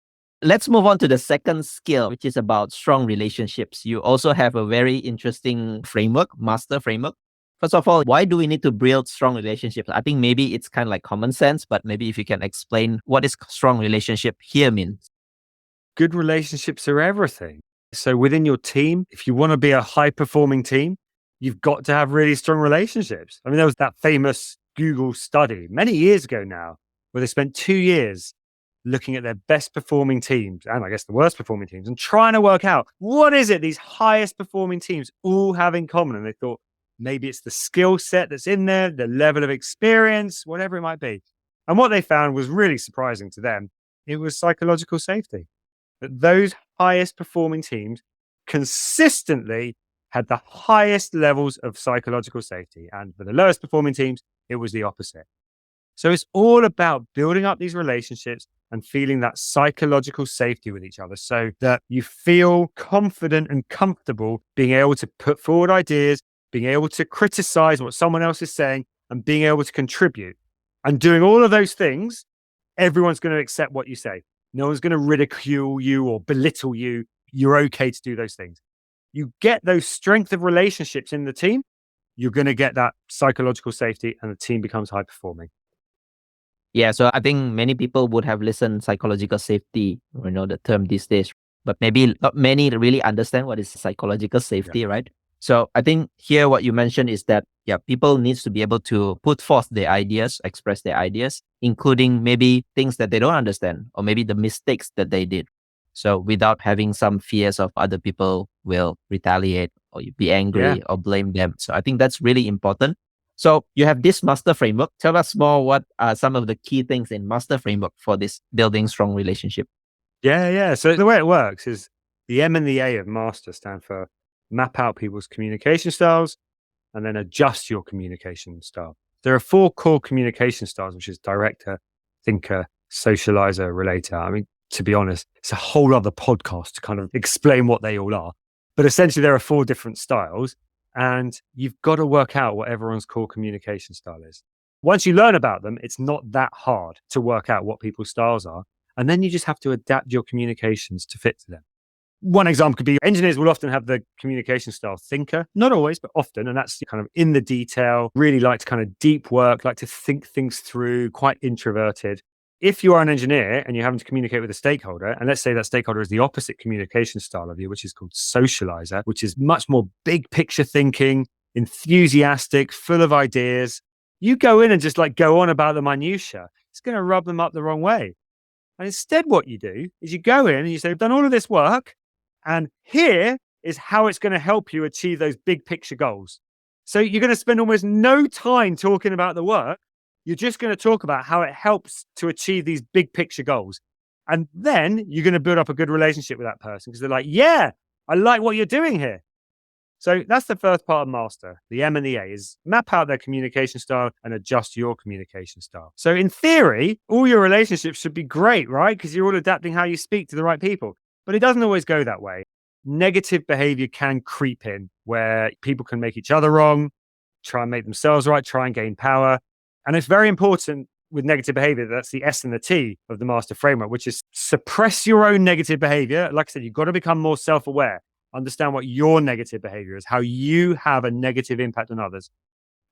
Let's move on to the second skill, which is about strong relationships. You also have a very interesting framework, master framework. First of all, why do we need to build strong relationships? I think maybe it's kind of like common sense, but maybe if you can explain what is strong relationship here means. Good relationships are everything. So within your team, if you want to be a high-performing team, you've got to have really strong relationships. I mean, there was that famous Google study many years ago now, where they spent 2 years looking at their best performing teams and I guess the worst performing teams and trying to work out what is it these highest performing teams all have in common. And they thought maybe it's the skill set that's in there, the level of experience, whatever it might be. And what they found was really surprising to them. It was psychological safety. That those highest performing teams consistently had the highest levels of psychological safety. And for the lowest performing teams, it was the opposite. So it's all about building up these relationships and feeling that psychological safety with each other so that you feel confident and comfortable being able to put forward ideas, being able to criticize what someone else is saying, and being able to contribute. And doing all of those things, everyone's going to accept what you say. No one's going to ridicule you or belittle you. You're okay to do those things. You get those strength of relationships in the team, you're going to get that psychological safety and the team becomes high performing. Yeah, so I think many people would have listened psychological safety, the term these days, but maybe not many really understand what is psychological safety, right? So I think here what you mentioned is that, people needs to be able to put forth their ideas, express their ideas, including maybe things that they don't understand or maybe the mistakes that they did. So without having some fears of other people will retaliate or be angry or blame them. So I think that's really important. So you have this master framework. Tell us more what are some of the key things in master framework for this building strong relationship. Yeah. So the way it works is the M and the A of master stand for map out people's communication styles and then adjust your communication style. There are 4 core communication styles, which is director, thinker, socializer, relator. I mean, to be honest, it's a whole other podcast to kind of explain what they all are. But essentially, there are 4 different styles. And you've got to work out what everyone's core communication style is. Once you learn about them, it's not that hard to work out what people's styles are. And then you just have to adapt your communications to fit to them. One example could be engineers will often have the communication style thinker, not always, but often. And that's kind of in the detail, really like to kind of deep work, like to think things through, quite introverted. if you are an engineer and you're having to communicate with a stakeholder, and let's say that stakeholder is the opposite communication style of you, which is called socializer, which is much more big picture thinking, enthusiastic, full of ideas. You go in and just like go on about the minutia. It's going to rub them up the wrong way. And instead, what you do is you go in and you say, I've done all of this work, and here is how it's going to help you achieve those big picture goals. So you're going to spend almost no time talking about the work. You're just going to talk about how it helps to achieve these big picture goals. And then you're going to build up a good relationship with that person because they're like, yeah, I like what you're doing here. So that's the first part of master. The M and the A is map out their communication style and adjust your communication style. So in theory, all your relationships should be great, right? Because you're all adapting how you speak to the right people. But it doesn't always go that way. Negative behavior can creep in where people can make each other wrong, try and make themselves right, try and gain power. And it's very important with negative behavior. That's the S and the T of the master framework, which is suppress your own negative behavior. Like I said, you've got to become more self-aware. Understand what your negative behavior is, how you have a negative impact on others.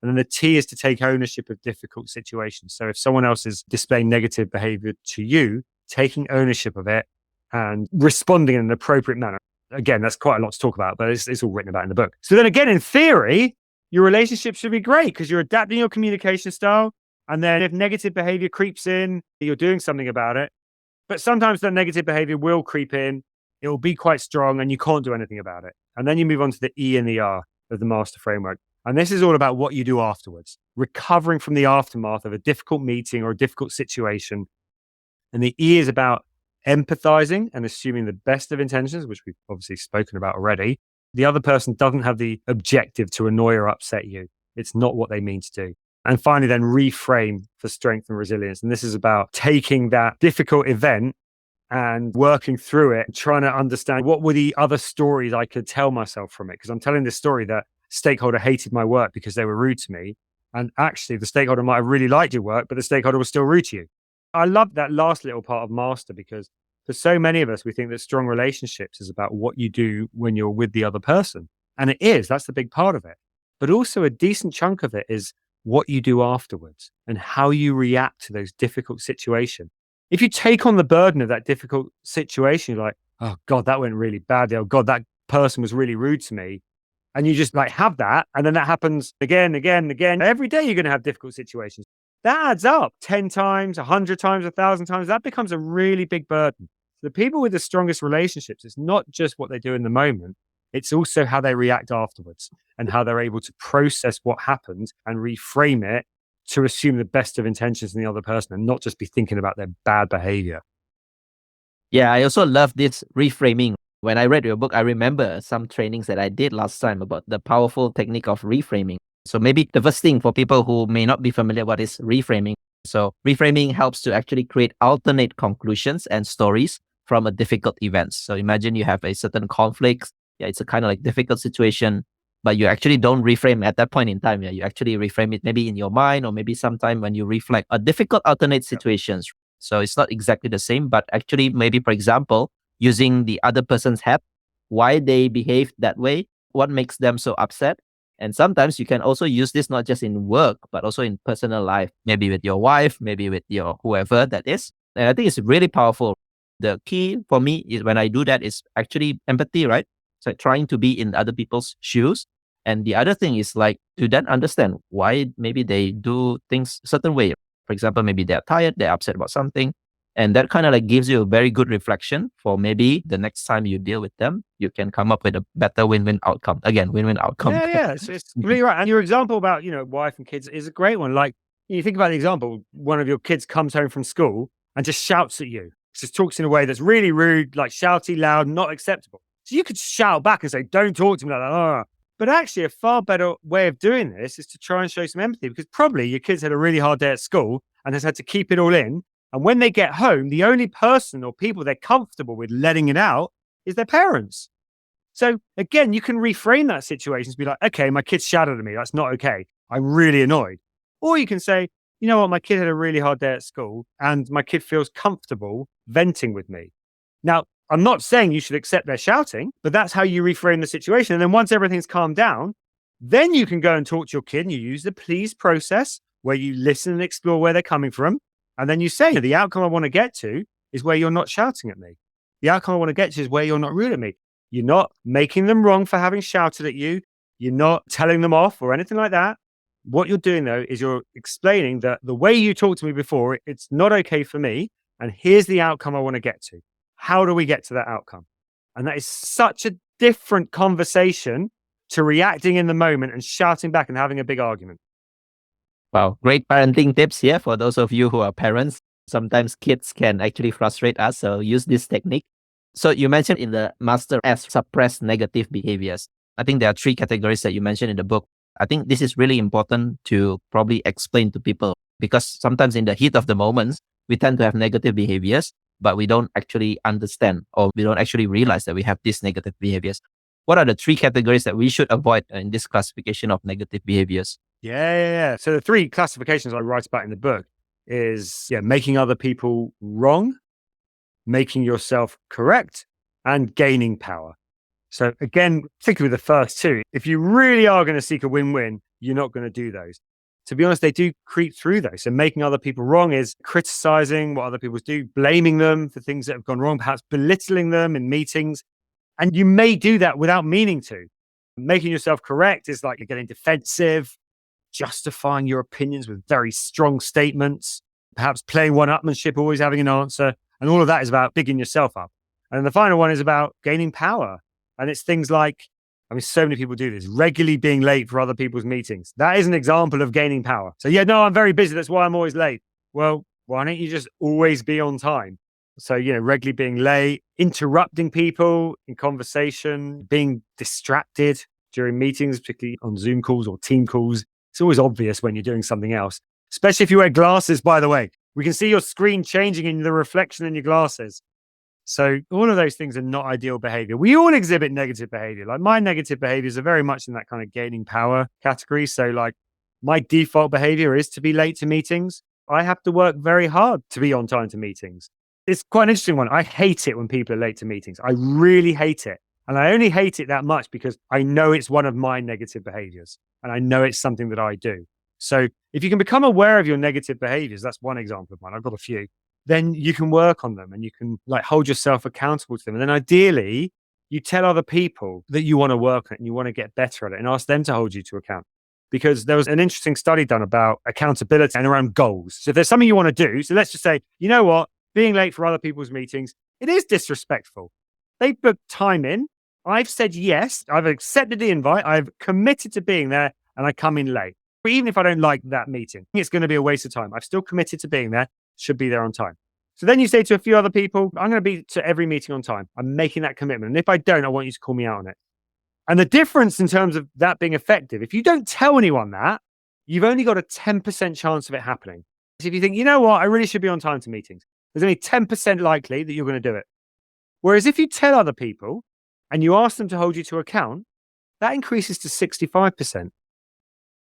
And then the T is to take ownership of difficult situations. So if someone else is displaying negative behavior to you, taking ownership of it and responding in an appropriate manner. Again, that's quite a lot to talk about, but it's all written about in the book. So then again, in theory, your relationship should be great because you're adapting your communication style. And then if negative behavior creeps in, you're doing something about it. But sometimes that negative behavior will creep in. It will be quite strong and you can't do anything about it. And then you move on to the E and the R of the master framework. And this is all about what you do afterwards, recovering from the aftermath of a difficult meeting or a difficult situation. And the E is about empathizing and assuming the best of intentions, which we've obviously spoken about already. The other person doesn't have the objective to annoy or upset you. It's not what they mean to do. And finally, then reframe for strength and resilience. And this is about taking that difficult event and working through it, trying to understand what were the other stories I could tell myself from it. Because I'm telling this story that stakeholder hated my work because they were rude to me. And actually, the stakeholder might have really liked your work, but the stakeholder was still rude to you. I love that last little part of master because for so many of us, we think that strong relationships is about what you do when you're with the other person. And it is, that's the big part of it. But also a decent chunk of it is what you do afterwards and how you react to those difficult situations. If you take on the burden of that difficult situation, you're like, oh God, that went really badly. Oh God, that person was really rude to me. And you just like have that. And then that happens again. Every day you're going to have difficult situations. That adds up 10 times, 100 times, 1,000 times. That becomes a really big burden. The people with the strongest relationships, it's not just what they do in the moment. It's also how they react afterwards and how they're able to process what happened and reframe it to assume the best of intentions in the other person and not just be thinking about their bad behavior. Yeah, I also love this reframing. When I read your book, I remember some trainings that I did last time about the powerful technique of reframing. So maybe the first thing for people who may not be familiar what is reframing. So reframing helps to actually create alternate conclusions and stories from a difficult event. So imagine you have a certain conflict. Yeah, it's a kind of like difficult situation, but you actually don't reframe at that point in time. Yeah, you actually reframe it maybe in your mind or maybe sometime when you reflect a difficult alternate situations. So it's not exactly the same, but actually maybe, for example, using the other person's head, why they behave that way, what makes them so upset. And sometimes you can also use this not just in work, but also in personal life, maybe with your wife, maybe with your whoever that is. And I think it's really powerful. The key for me is when I do that is actually empathy, right? So trying to be in other people's shoes. And the other thing is like to then understand why maybe they do things a certain way. For example, maybe they're tired, they're upset about something. And that kind of like gives you a very good reflection for maybe the next time you deal with them, you can come up with a better win-win outcome. Again, win-win outcome. Yeah. So it's really right. And your example about, wife and kids is a great one. Like you think about the example, one of your kids comes home from school and just shouts at you, just talks in a way that's really rude, like shouty, loud, not acceptable. So you could shout back and say, don't talk to me like that. Oh. But actually a far better way of doing this is to try and show some empathy because probably your kids had a really hard day at school and has had to keep it all in. And when they get home, the only person or people they're comfortable with letting it out is their parents. So again, you can reframe that situation to be like, okay, my kid shouted at me. That's not okay. I'm really annoyed. Or you can say, you know what? My kid had a really hard day at school and my kid feels comfortable venting with me. Now, I'm not saying you should accept their shouting, but that's how you reframe the situation. And then once everything's calmed down, then you can go and talk to your kid and you use the please process where you listen and explore where they're coming from. And then you say, the outcome I want to get to is where you're not shouting at me. The outcome I want to get to is where you're not rude at me. You're not making them wrong for having shouted at you. You're not telling them off or anything like that. What you're doing, though, is you're explaining that the way you talked to me before, it's not okay for me. And here's the outcome I want to get to. How do we get to that outcome? And that is such a different conversation to reacting in the moment and shouting back and having a big argument. Wow, great parenting tips here for those of you who are parents. Sometimes kids can actually frustrate us, so use this technique. So you mentioned in the master as suppress negative behaviors. I think there are 3 categories that you mentioned in the book. I think this is really important to probably explain to people because sometimes in the heat of the moments, we tend to have negative behaviors, but we don't actually understand or we don't actually realize that we have these negative behaviors. What are the 3 categories that we should avoid in this classification of negative behaviors? Yeah. So the 3 classifications I write about in the book is making other people wrong, making yourself correct, and gaining power. So again, particularly with the first 2, if you really are going to seek a win-win, you're not going to do those. To be honest, they do creep through those. So making other people wrong is criticizing what other people do, blaming them for things that have gone wrong, perhaps belittling them in meetings. And you may do that without meaning to. Making yourself correct is like you're getting defensive, justifying your opinions with very strong statements, perhaps playing one-upmanship, always having an answer. And all of that is about bigging yourself up. And the final one is about gaining power. And it's things like, so many people do this, regularly being late for other people's meetings. That is an example of gaining power. So I'm very busy. That's why I'm always late. Well, why don't you just always be on time? So, regularly being late, interrupting people in conversation, being distracted during meetings, particularly on Zoom calls or team calls. It's always obvious when you're doing something else, especially if you wear glasses, by the way. We can see your screen changing in the reflection in your glasses. So all of those things are not ideal behavior. We all exhibit negative behavior. Like my negative behaviors are very much in that kind of gaining power category. So like my default behavior is to be late to meetings. I have to work very hard to be on time to meetings. It's quite an interesting one. I hate it when people are late to meetings. I really hate it. And I only hate it that much because I know it's one of my negative behaviors and I know it's something that I do. So if you can become aware of your negative behaviors, that's one example of mine. I've got a few. Then you can work on them and you can hold yourself accountable to them. And then ideally, you tell other people that you want to work on it and you want to get better at it and ask them to hold you to account. Because there was an interesting study done about accountability and around goals. So if there's something you want to do, so let's just say, you know what, being late for other people's meetings, it is disrespectful. They booked time in. I've said yes. I've accepted the invite. I've committed to being there and I come in late. But even if I don't like that meeting, it's going to be a waste of time. I've still committed to being there. Should be there on time. So then you say to a few other people, I'm going to be to every meeting on time. I'm making that commitment. And if I don't, I want you to call me out on it. And the difference in terms of that being effective, if you don't tell anyone that, you've only got a 10% chance of it happening. So if you think, you know what, I really should be on time to meetings, there's only 10% likely that you're going to do it. Whereas if you tell other people and you ask them to hold you to account, that increases to 65%.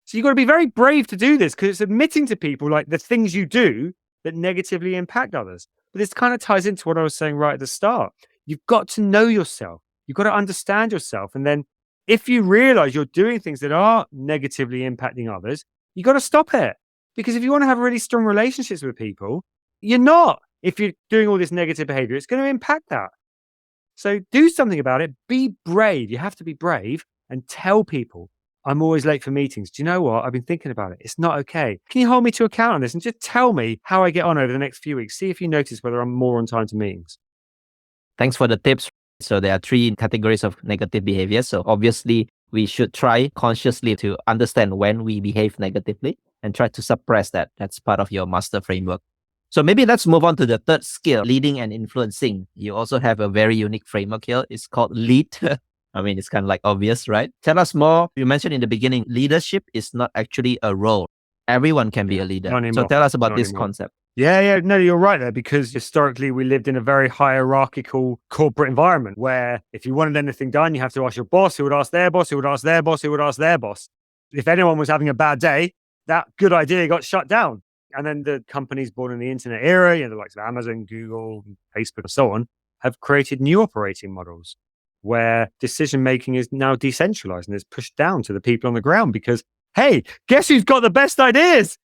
So you've got to be very brave to do this because it's admitting to people like the things you do that negatively impact others. But this kind of ties into what I was saying right at the start. You've got to know yourself. You've got to understand yourself. And then if you realize you're doing things that are negatively impacting others, you've got to stop it. Because if you want to have really strong relationships with people, you're not. If you're doing all this negative behavior, it's going to impact that. So do something about it. Be brave. You have to be brave and tell people, I'm always late for meetings. Do you know what? I've been thinking about it. It's not okay. Can you hold me to account on this and just tell me how I get on over the next few weeks? See if you notice whether I'm more on time to meetings. Thanks for the tips. So there are 3 categories of negative behavior. So obviously, we should try consciously to understand when we behave negatively and try to suppress that. That's part of your master framework. So maybe let's move on to the third skill, leading and influencing. You also have a very unique framework here. It's called LEAD. I mean, it's kind of like obvious, right? Tell us more. You mentioned in the beginning, leadership is not actually a role. Everyone can be a leader. So tell us about this concept. Yeah. No, you're right there, because historically we lived in a very hierarchical corporate environment where if you wanted anything done, you have to ask your boss, who would ask their boss, who would ask their boss, who would ask their boss. If anyone was having a bad day, that good idea got shut down. And then the companies born in the internet era, the likes of Amazon, Google, Facebook, and so on, have created new operating models where decision-making is now decentralized and is pushed down to the people on the ground because, hey, guess who's got the best ideas?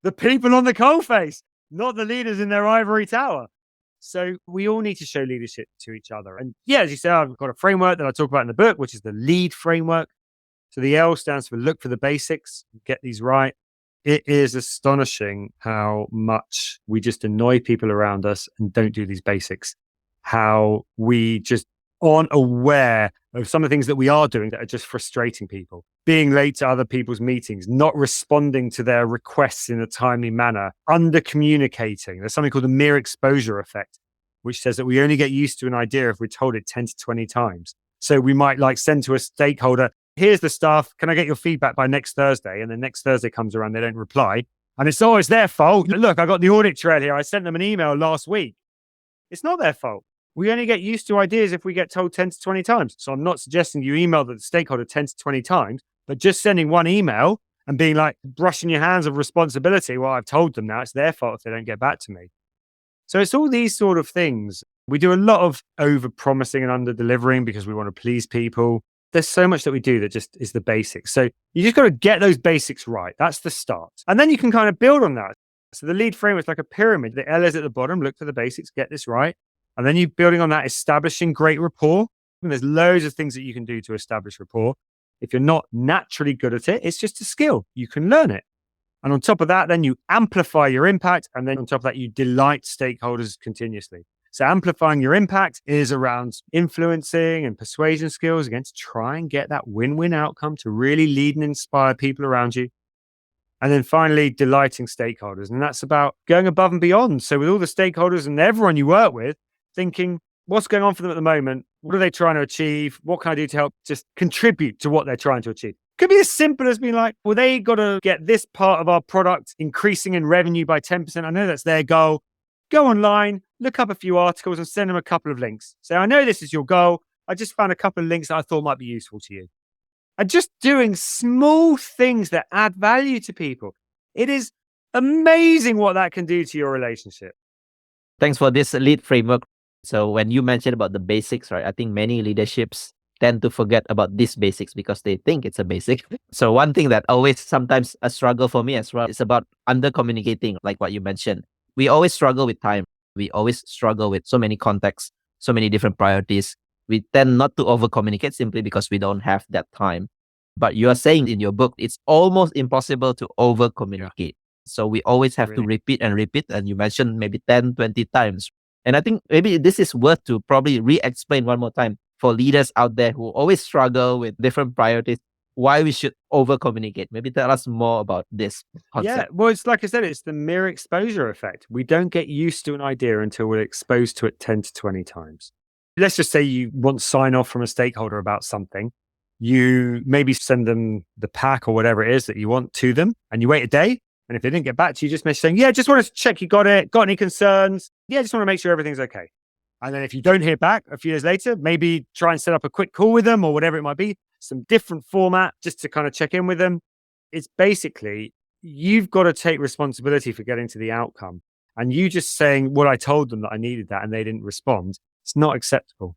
The people on the coalface. not the leaders in their ivory tower. So we all need to show leadership to each other. And yeah, as you say, I've got a framework that I talk about in the book, which is the LEAD framework. So the L stands for look for the basics, get these right. It is astonishing how much we just annoy people around us and don't do these basics. How we just aren't aware of some of the things that we are doing that are just frustrating people. Being late to other people's meetings, not responding to their requests in a timely manner, under communicating. There's something called the mere exposure effect, which says that we only get used to an idea if we're told it 10 to 20 times. So we might like send to a stakeholder, here's the stuff. Can I get your feedback by next Thursday? And then next Thursday comes around, they don't reply. And it's always their fault. Look, I got the audit trail here. I sent them an email last week. It's not their fault. We only get used to ideas if we get told 10 to 20 times. So I'm not suggesting you email the stakeholder 10 to 20 times, but just sending one email and being like brushing your hands of responsibility. Well, I've told them now, it's their fault if they don't get back to me. So it's all these sort of things. We do a lot of over promising and under delivering because we want to please people. There's so much that we do that just is the basics. So you just got to get those basics right. That's the start. And then you can kind of build on that. So the LEAD framework is like a pyramid. The L is at the bottom. Look for the basics, get this right. And then you're building on that, establishing great rapport. And there's loads of things that you can do to establish rapport. If you're not naturally good at it, it's just a skill. You can learn it. And on top of that, then you amplify your impact. And then on top of that, you delight stakeholders continuously. So amplifying your impact is around influencing and persuasion skills, again, to try and get that win-win outcome to really lead and inspire people around you. And then finally, delighting stakeholders. And that's about going above and beyond. So with all the stakeholders and everyone you work with, thinking, what's going on for them at the moment? What are they trying to achieve? What can I do to help just contribute to what they're trying to achieve? Could be as simple as being like, well, they got to get this part of our product increasing in revenue by 10%. I know that's their goal. Go online, look up a few articles and send them a couple of links. Say, I know this is your goal. I just found a couple of links that I thought might be useful to you. And just doing small things that add value to people. It is amazing what that can do to your relationship. Thanks for this LEAD framework. So when you mentioned about the basics, right, I think many leaderships tend to forget about these basics because they think it's a basic. So one thing that always sometimes a struggle for me as well is about under communicating, like what you mentioned. We always struggle with time. We always struggle with so many contexts, so many different priorities. We tend not to over communicate simply because we don't have that time. But you are saying in your book, it's almost impossible to over communicate. So we always have to repeat. And you mentioned maybe 10, 20 times. And I think maybe this is worth to probably re-explain one more time for leaders out there who always struggle with different priorities, why we should over communicate. Maybe tell us more about this concept. Yeah, well, it's like I said, it's the mere exposure effect. We don't get used to an idea until we're exposed to it 10 to 20 times. Let's just say you want sign off from a stakeholder about something. You maybe send them the pack or whatever it is that you want to them, and you wait a day. And if they didn't get back to you, just message saying, yeah, just want to check you got it. Got any concerns? Yeah, just want to make sure everything's okay. And then if you don't hear back a few days later, maybe try and set up a quick call with them or whatever it might be, some different format just to kind of check in with them. It's basically, you've got to take responsibility for getting to the outcome. And you just saying, well, I told them that I needed that and they didn't respond. It's not acceptable.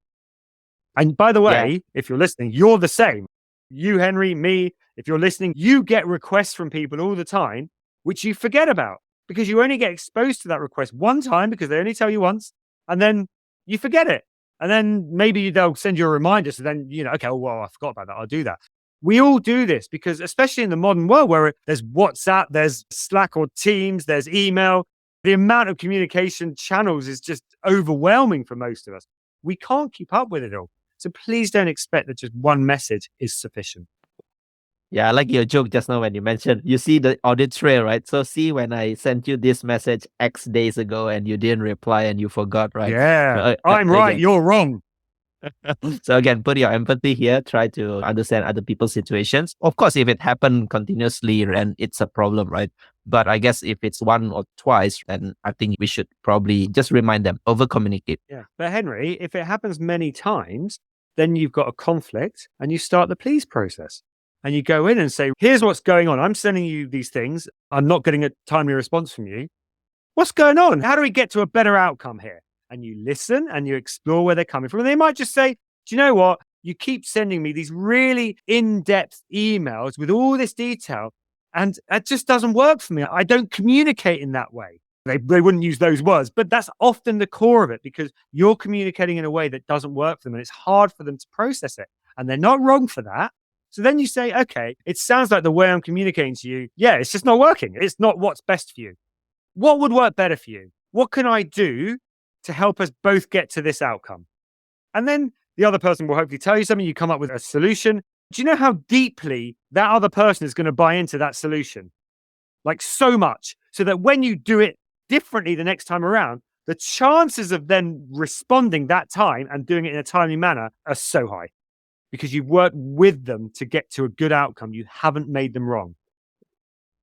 And by the way, if you're listening, you're the same. You, Henry, me, if you're listening, you get requests from people all the time, which you forget about because you only get exposed to that request one time because they only tell you once and then you forget it. And then maybe they'll send you a reminder. So then, okay, well, I forgot about that. I'll do that. We all do this because especially in the modern world where there's WhatsApp, there's Slack or Teams, there's email, the amount of communication channels is just overwhelming for most of us. We can't keep up with it all. So please don't expect that just one message is sufficient. Yeah, I like your joke just now when you mentioned, you see the audit trail, right? So see when I sent you this message X days ago and you didn't reply and you forgot, right? Yeah, I'm right, you're wrong. So again, put your empathy here, try to understand other people's situations. Of course, if it happened continuously, then it's a problem, right? But I guess if it's one or twice, then I think we should probably just remind them, over communicate. Yeah, but Henry, if it happens many times, then you've got a conflict and you start the please process. And you go in and say, here's what's going on. I'm sending you these things. I'm not getting a timely response from you. What's going on? How do we get to a better outcome here? And you listen and you explore where they're coming from. And they might just say, do you know what? You keep sending me these really in-depth emails with all this detail, and that just doesn't work for me. I don't communicate in that way. They wouldn't use those words, but that's often the core of it because you're communicating in a way that doesn't work for them and it's hard for them to process it. And they're not wrong for that. So then you say, okay, it sounds like the way I'm communicating to you, yeah, it's just not working. It's not what's best for you. What would work better for you? What can I do to help us both get to this outcome? And then the other person will hopefully tell you something. You come up with a solution. Do you know how deeply that other person is going to buy into that solution? Like so much, so that when you do it differently the next time around, the chances of them responding that time and doing it in a timely manner are so high because you've worked with them to get to a good outcome. You haven't made them wrong.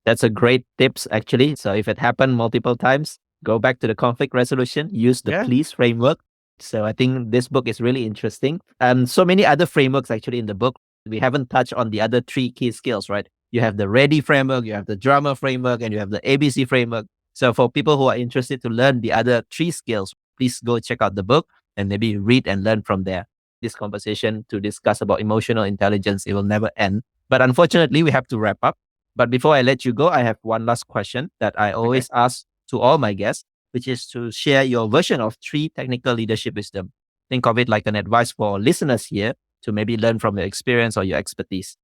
That's a great tips, actually. So if it happened multiple times, go back to the conflict resolution, use the please framework. So I think this book is really interesting. And so many other frameworks actually in the book. We haven't touched on the other 3 key skills, right? You have the ready framework, you have the drama framework, and you have the ABC framework. So for people who are interested to learn the other 3 skills, please go check out the book and maybe read and learn from there. This conversation to discuss about emotional intelligence, it will never end. But unfortunately, we have to wrap up. But before I let you go, I have one last question that I always ask to all my guests, which is to share your version of 3 technical leadership wisdom. Think of it like an advice for listeners here to maybe learn from your experience or your expertise.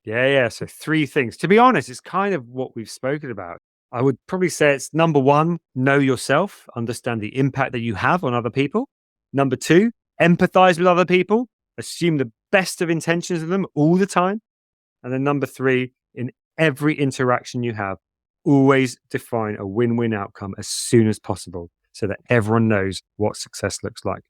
Yeah. So 3 things. To be honest, it's kind of what we've spoken about. I would probably say it's number 1, know yourself, understand the impact that you have on other people. Number 2, empathize with other people, assume the best of intentions of them all the time. And then number 3, in every interaction you have, always define a win-win outcome as soon as possible so that everyone knows what success looks like.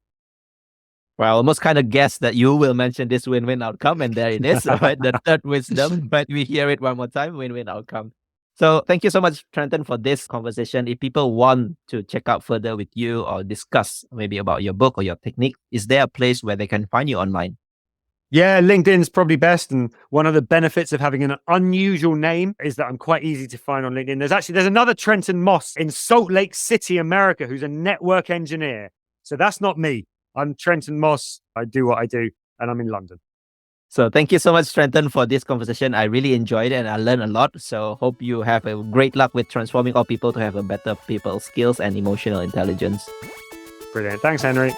Well, I almost kind of guessed that you will mention this win-win outcome, and there it is, right? The third wisdom, but we hear it one more time, win-win outcome. So thank you so much, Trenton, for this conversation. If people want to check out further with you or discuss maybe about your book or your technique, is there a place where they can find you online? Yeah, LinkedIn's probably best. And one of the benefits of having an unusual name is that I'm quite easy to find on LinkedIn. There's another Trenton Moss in Salt Lake City, America, who's a network engineer. So that's not me. I'm Trenton Moss. I do what I do, and I'm in London. So thank you so much, Trenton, for this conversation. I really enjoyed it and I learned a lot. So hope you have a great luck with transforming all people to have a better people skills and emotional intelligence. Brilliant. Thanks, Henry.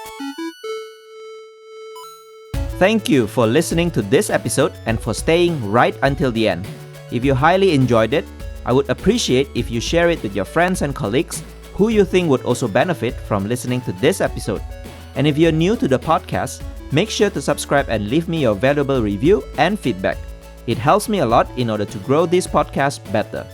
Thank you for listening to this episode and for staying right until the end. If you highly enjoyed it, I would appreciate if you share it with your friends and colleagues who you think would also benefit from listening to this episode. And if you're new to the podcast, make sure to subscribe and leave me your valuable review and feedback. It helps me a lot in order to grow this podcast better.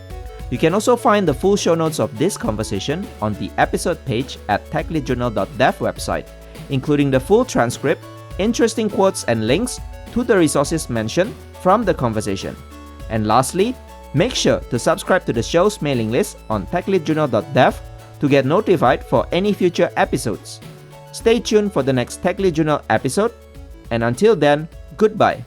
You can also find the full show notes of this conversation on the episode page at techleadjournal.dev website, including the full transcript, interesting quotes and links to the resources mentioned from the conversation. And lastly, make sure to subscribe to the show's mailing list on techleadjournal.dev to get notified for any future episodes. Stay tuned for the next Tech Lead Journal episode, and until then, goodbye.